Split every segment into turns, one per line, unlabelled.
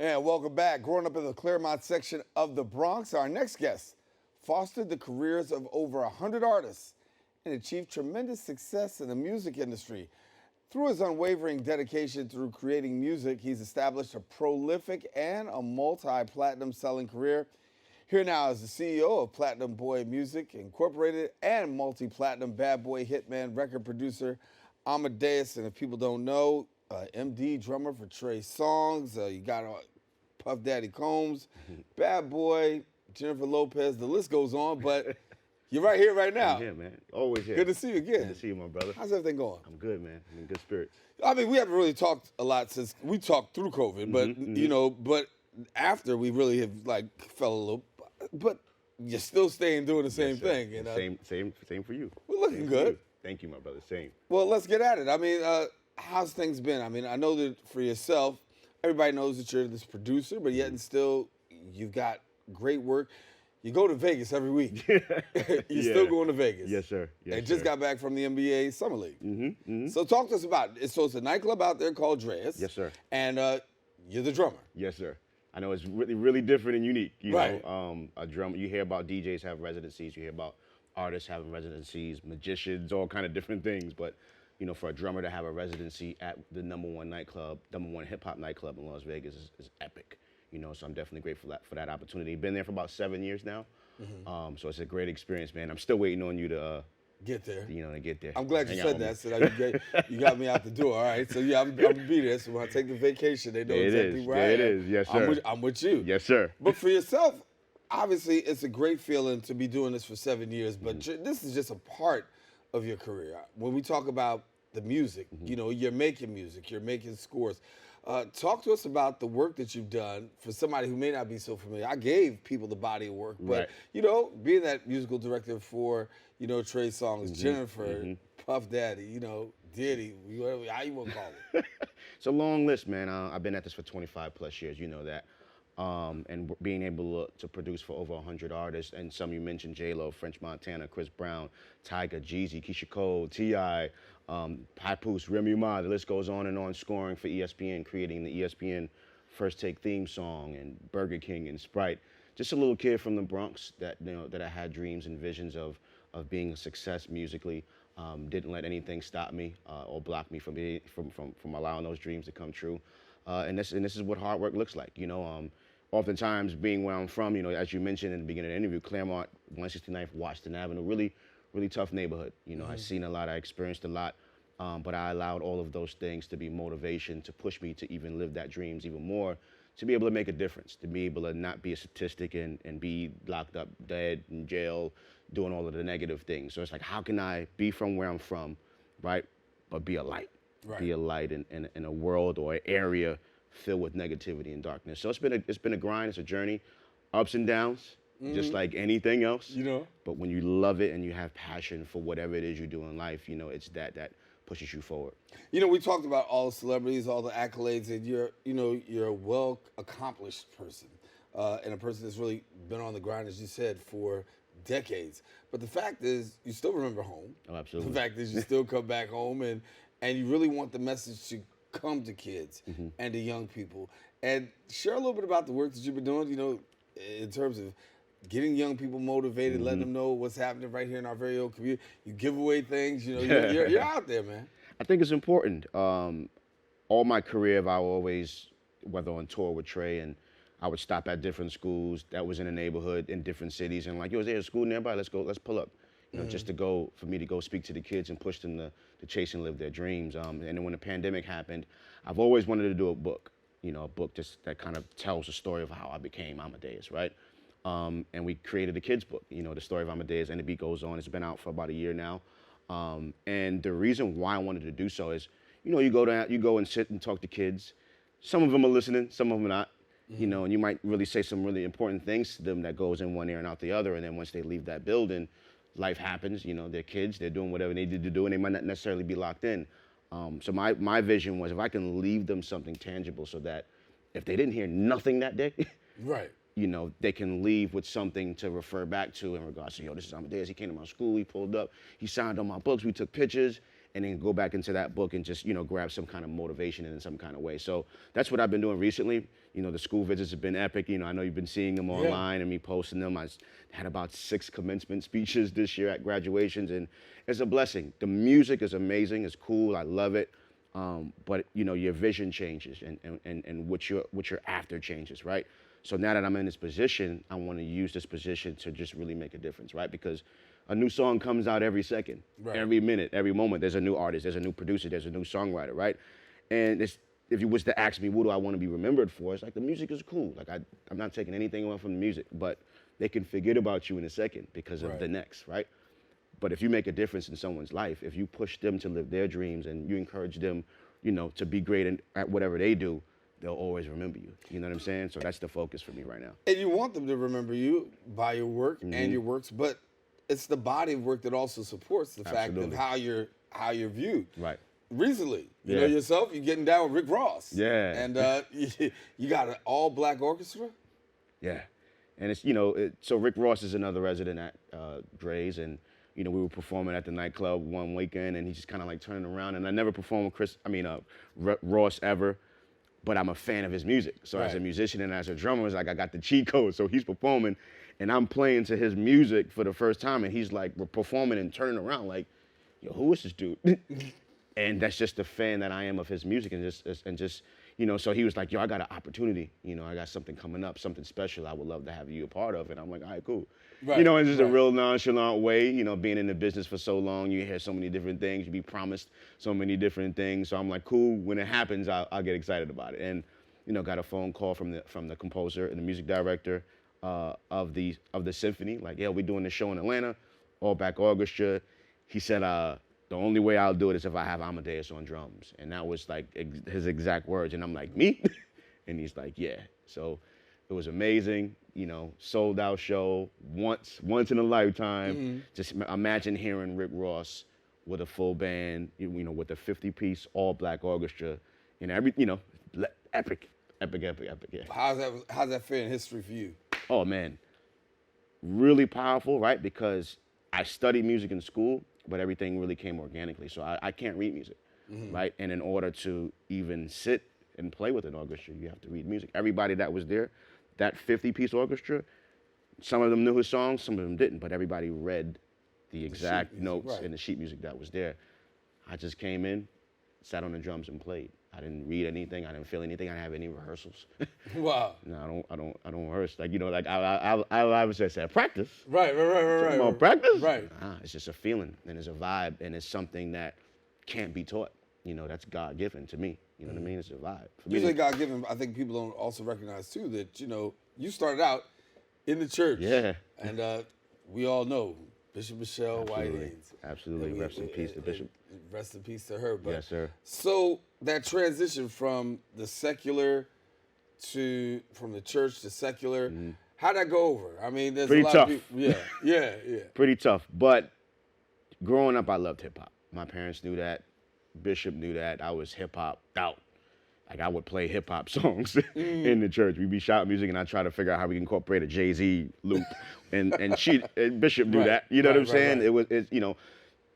And welcome back. Growing up in the Claremont section of the Bronx, our next guest fostered the careers of over 100 artists and achieved tremendous success in the music industry. Through his unwavering dedication through creating music, he's established a prolific and a multi-platinum selling career. Here now is the CEO of PlatinumBoy Music Incorporated and Multi-Platinum BadBoy Hitmen Record Producer Amadeus. And if people don't know, MD drummer for Trey Songz. You got Puff Daddy Combs, Bad Boy, Jennifer Lopez. The list goes on, but you're right here right now.
I'm here, man. Always here.
Good to see you again.
Good to see you, my brother.
How's everything going?
I'm good, man. I'm in good spirits.
I mean, we haven't really talked a lot since we talked through COVID, but you know, but after we really have like fell a little, but you're still staying doing the same thing. You know?
Same for you.
We're looking good.
Thank you, my brother. Same.
Well, let's get at it. I mean, how's things been? I mean, I know that for yourself, everybody knows that you're this producer, but yet and still, you've got great work. You go to Vegas every week. You're still going to Vegas.
Yes, sir. Yes,
and just got back from the NBA Summer League. So talk to us about it. So it's a nightclub out there called Dreas.
Yes, sir.
And you're the drummer.
Yes, sir. I know it's really different and unique. You
Right.
know, a drum. You hear about DJs have residencies. You hear about artists having residencies, magicians, all kind of different things. But you know, for a drummer to have a residency at the #1 hip hop nightclub in Las Vegas is epic. You know, so I'm definitely grateful for that opportunity. Been there for about 7 years now, so it's a great experience, man. I'm still waiting on you to
get there.
You know, to get there.
I'm glad you
Hang out
said
with
that. So you got me out the door. All right. So yeah, I'm gonna be there. So when I take the vacation, they know exactly where I am.
There it is. Yes, sir.
I'm with you.
Yes, sir.
But for yourself, obviously, it's a great feeling to be doing this for 7 years. But this is just a part of your career. When we talk about the music, you know, you're making music, you're making scores. Talk to us about the work that you've done for somebody who may not be so familiar. I gave people the body of work, but you know, being that musical director for, you know, Trey Songz, Jennifer, Puff Daddy, you know, Diddy, whatever, how you want to call it?
It's a long list, man. I've been at this for 25 plus years, you know that. And being able to produce for over 100 artists, and some you mentioned, J-Lo, French Montana, Chris Brown, Tyga, Jeezy, Keisha Cole, T.I., Papoose, Remy Ma, the list goes on, scoring for ESPN, creating the ESPN First Take theme song, and Burger King and Sprite. Just a little kid from the Bronx that, you know, that I had dreams and visions of being a success musically. Didn't let anything stop me or block me from allowing those dreams to come true. And this is what hard work looks like, you know. Oftentimes, being where I'm from, you know, as you mentioned in the beginning of the interview, Claremont, 169th Washington Avenue, really tough neighborhood. You know, I've seen a lot, I experienced a lot, but I allowed all of those things to be motivation to push me to even live that dreams even more, to be able to make a difference, to be able to not be a statistic and be locked up, dead, in jail, doing all of the negative things. So it's like, how can I be from where I'm from, right, but be a light? Right. Be a light in a world or an area filled with negativity and darkness. So it's been a grind, it's a journey, ups and downs, just like anything else. You know. But when you love it and you have passion for whatever it is you do in life, you know, it's that pushes you forward.
You know, we talked about all the celebrities, all the accolades, and you're a well accomplished person, and a person that's really been on the grind, as you said, for decades. But the fact is, you still remember home.
Oh, absolutely.
The fact is, you still come back home and you really want the message to come to kids and to young people. And share a little bit about the work that you've been doing, you know, in terms of getting young people motivated, letting them know what's happening right here in our very own community. You give away things, you know, you're out there, man.
I think it's important. All my career, I always, whether on tour with Trey, and I would stop at different schools that was in the neighborhood in different cities, and like, yo, is there a school nearby? Let's pull up. You know, just for me to go speak to the kids and push them to chase and live their dreams. And then when the pandemic happened, I've always wanted to do a book, you know, a book just that kind of tells the story of how I became Amadeus, right? And we created a kid's book, you know, the story of Amadeus, and the beat goes on. It's been out for about a year now. And the reason why I wanted to do so is, you know, you go and sit and talk to kids. Some of them are listening, some of them are not. You know, and you might really say some really important things to them that goes in one ear and out the other, and then once they leave that building, life happens, you know, they're kids, they're doing whatever they need to do, and they might not necessarily be locked in. So my vision was, if I can leave them something tangible so that if they didn't hear nothing that day,
right,
you know, they can leave with something to refer back to in regards to, yo, this is Amadeus, he came to my school, he pulled up, he signed on my books, we took pictures, and then go back into that book and just, grab some kind of motivation in some kind of way. So that's what I've been doing recently. The school visits have been epic. I know you've been seeing them online and me posting them. I had about 6 commencement speeches this year at graduations, and it's a blessing. The music is amazing. It's cool. I love it. But your vision changes and what you're after changes, right? So now that I'm in this position, I want to use this position to just really make a difference, right? Because a new song comes out every second, every minute, every moment. There's a new artist, there's a new producer, there's a new songwriter, right? And if you was to ask me, what do I want to be remembered for? It's like the music is cool. Like I'm not taking anything away from the music, but they can forget about you in a second because of the next, right? But if you make a difference in someone's life, if you push them to live their dreams and you encourage them, to be great at whatever they do, they'll always remember you. You know what I'm saying? So that's the focus for me right now.
And you want them to remember you by your work and your works, but it's the body of work that also supports the fact of how you're viewed.
Right.
Recently, you know yourself, you're getting down with Rick Ross.
Yeah.
And you got an all-black orchestra?
Yeah. And it's, so Rick Ross is another resident at Dre's, and we were performing at the nightclub one weekend, and he's just kind of like turning around. And I never performed with Ross ever, but I'm a fan of his music. So as a musician and as a drummer, it's like I got the cheat code. So he's performing, and I'm playing to his music for the first time, and he's like performing and turning around like, yo, who is this dude? And that's just the fan that I am of his music, and just so he was like, yo, I got an opportunity. I got something coming up, something special I would love to have you a part of. And I'm like, all right, cool. Right. It's just a real nonchalant way, being in the business for so long, you hear so many different things, you be promised so many different things. So I'm like, cool, when it happens, I'll get excited about it. And, got a phone call from the composer and the music director of the symphony, like, yeah, we're doing this show in Atlanta, all black orchestra. He said, the only way I'll do it is if I have Amadeus on drums. And that was like his exact words. And I'm like, me? And he's like, yeah. So it was amazing, sold out show, once in a lifetime. Just imagine hearing Rick Ross with a full band, with a 50-piece all black orchestra, and epic, yeah.
How's that fit in history for you?
Oh man, really powerful, right? Because I studied music in school, but everything really came organically. So I can't read music, right? And in order to even sit and play with an orchestra, you have to read music. Everybody that was there, that 50-piece orchestra, some of them knew his songs, some of them didn't, but everybody read the exact notes in the sheet music that was there. I just came in, sat on the drums and played. I didn't read anything. I didn't feel anything. I didn't have any rehearsals.
Wow.
No, I don't rehearse. Like, I would say practice.
Right.
More practice?
Right.
Nah, it's just a feeling, and it's a vibe, and it's something that can't be taught. That's God-given to me. You know what I mean? It's a vibe.
You say God-given, I think people don't also recognize, too, that, you started out in the church.
Yeah.
And we all know Bishop Michelle White.
Absolutely. Rest in peace to Bishop.
Rest in peace to her. But,
yes, sir.
So that transition from the secular from the church to secular, how'd that go over? I mean, there's
pretty
a lot
tough.
of people. Yeah.
Pretty tough. But growing up, I loved hip-hop. My parents knew that. Bishop knew that. I was hip-hop out. Like, I would play hip-hop songs in the church. We'd be shouting music, and I'd try to figure out how we can incorporate a Jay-Z loop. and Bishop knew that. You know what I'm saying? Right. It's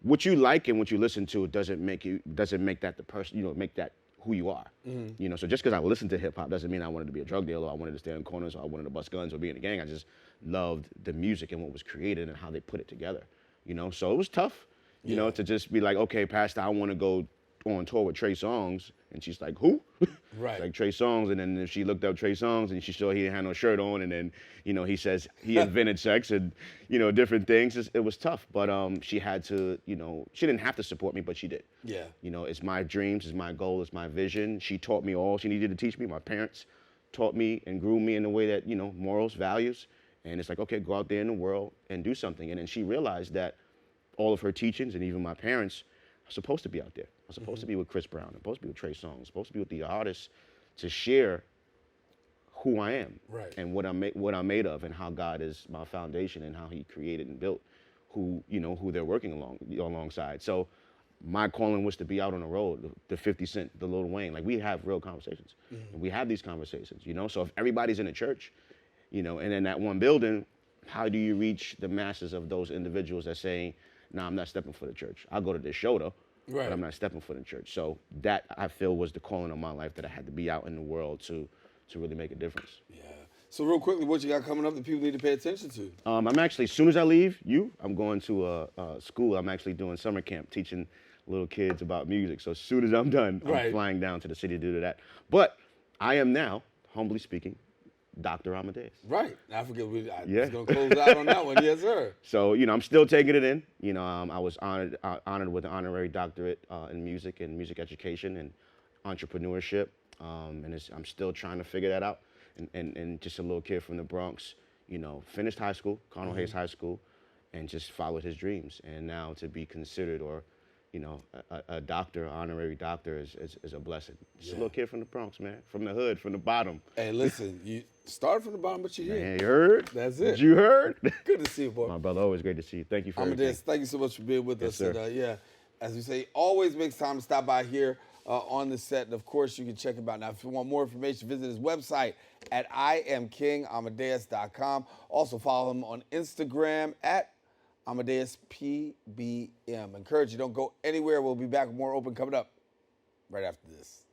what you like and what you listen to doesn't make that the person, make that who you are. So just because I listened to hip hop doesn't mean I wanted to be a drug dealer, or I wanted to stand in corners, or I wanted to bust guns or be in a gang. I just loved the music and what was created and how they put it together. So it was tough, to just be like, okay, Pastor, I want to go on tour with Trey Songz. And she's like, who?
Right.
Like Trey Songz. And then she looked up Trey Songz and she saw he didn't have no shirt on. And then, he says he invented sex and, different things. It was tough. But she had to, she didn't have to support me, but she did.
Yeah.
It's my dreams, it's my goal, it's my vision. She taught me all she needed to teach me. My parents taught me and grew me in the way that, morals, values. And it's like, okay, go out there in the world and do something. And then she realized that all of her teachings and even my parents are supposed to be out there. I'm supposed to be with Chris Brown. I'm supposed to be with Trey Songz. I'm supposed to be with the artists to share who I am and what I'm made of, and how God is my foundation and how He created and built who they're working alongside. So my calling was to be out on the road, the 50 Cent, the Lil Wayne. Like, we have real conversations. And we have these conversations, So if everybody's in the church, and in that one building, how do you reach the masses of those individuals that saying, nah, I'm not stepping for the church. I'll go to this show though.
Right.
but I'm not stepping foot in church. So that I feel was the calling of my life, that I had to be out in the world to really make a difference.
Yeah. So real quickly, what you got coming up that people need to pay attention to?
I'm actually, as soon as I leave I'm going to a school. I'm actually doing summer camp, teaching little kids about music. So as soon as I'm done,
Right.
I'm flying down to the city to do that. But I am now, humbly speaking, Dr. Amadeus.
Right. I forget. I
Yeah.
was going to close out on that one. Yes, sir.
So, I'm still taking it in. I was honored with an honorary doctorate in music and music education and entrepreneurship. And I'm still trying to figure that out. And just a little kid from the Bronx, finished high school, Connell Hayes High School, and just followed his dreams. And now to be considered a doctor, honorary doctor is a blessing. Just a little kid from the Bronx, man, from the hood, from the bottom.
Hey, listen, you started from the bottom, but you're here.
Man, you heard?
That's it.
You heard?
Good to see you, boy.
My brother, always great to see you. Thank you for
Amadeus,
everything.
thank you so much for being with us.
Sir.
And, yeah, as we say, always makes time to stop by here on the set. And, of course, you can check him out. Now, if you want more information, visit his website at IamKingAmadeus.com. Also, follow him on Instagram at Amadeus PBM. Encourage you, don't go anywhere. We'll be back with more Open coming up right after this.